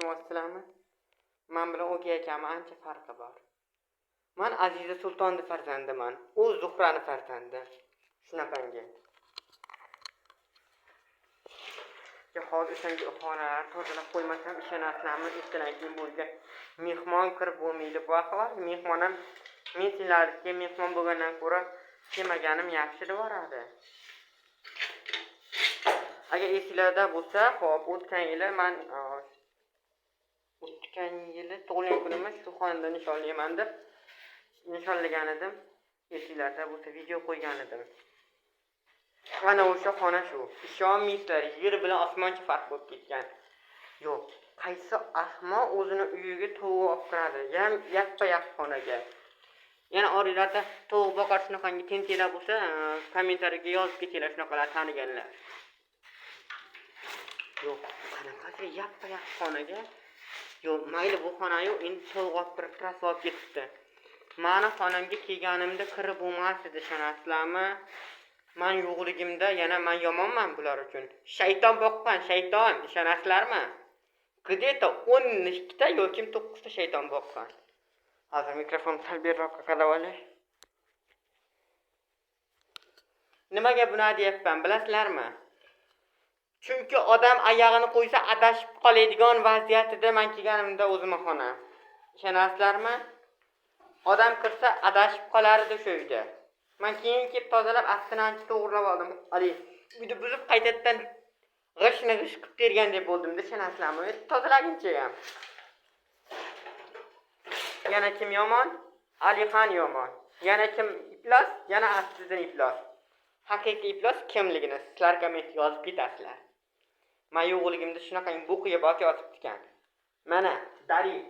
tushunayapsizlarmi? Men bilan o'gay akam ancha farqi bor. Men Aziza Sultonning farzandiman. U Zuhraning farzandi. Shunaqangi. Hozir senga xonalar tozalab qo'ymasam ishonasizlarmi? Ertadan keyin bo'lgan mehmon kirib bo'lmaydi. Bu ahvol mehmon ham men sizlarga mehmon bo'lgandan ko'ra kelmaganim yaxshi deb o'radi. Agar esinglarda bo'lsa, xo'p, o'tgan yili tug'ilgan kunimni shu xonada nishonlayman deb nishonlagan edim. Esinglarda bo'lsa video qo'ygan edim. Ana o'sha xona shu. Ishonmaysizlar, yer bilan osmoncha farq bo'lib ketgan. Yo'q, qaysi ahmoq o'zini uyiga tovuq olib kiradi? Yappa-yap xonaga. Yana oriylarda tovuq boqar shunaqangi tenteklar bo'lsa, kommentariyaga yozib ketinglar shunaqalar taniganlar. Yo'q, qanaqasi yappa-yap xonaga? Yo'q, mayli bu xona-yu, endi tovuq olib kirib turib olib ketibdi. Meni xonamga kelganimda kirib bo'lmas edi, ishonasizlarmi? Men yo'qligimda yana men yomonman bular uchun. Shayton boqqan, shayton, ishonasizlarmi? Где-то 12 ta yoki 9 ta shayton boqqan. Hozir mikrofon talbiyroqqa qarab olay. Nimaga buni deyapman, bilasizlarmi? Chunki odam oyog'ini qo'ysa adashib qoladigan vaziyatida men kelganimda o'zim xona. Ishonasizlarmi? Odam kirsa adashib qolar edi shu uyda. Men keyin kelib tozalab astinanchi to'g'rilab oldim. Ali, uyni buzib qaytadan g'ishni g'ish qilib bergan deb bo'ldim, ishonasizlarmi? Tozalaguncha ham. Yana kim yomon? Alixon yomon. Yana kim iflos? Yana aslida iflos. Haqiqiy iflos kimligini sizlar komment yozib ketasizlar. Men yo'qligimda shunaqa bo'qiya boki yotibdi ekan. Mana dalil.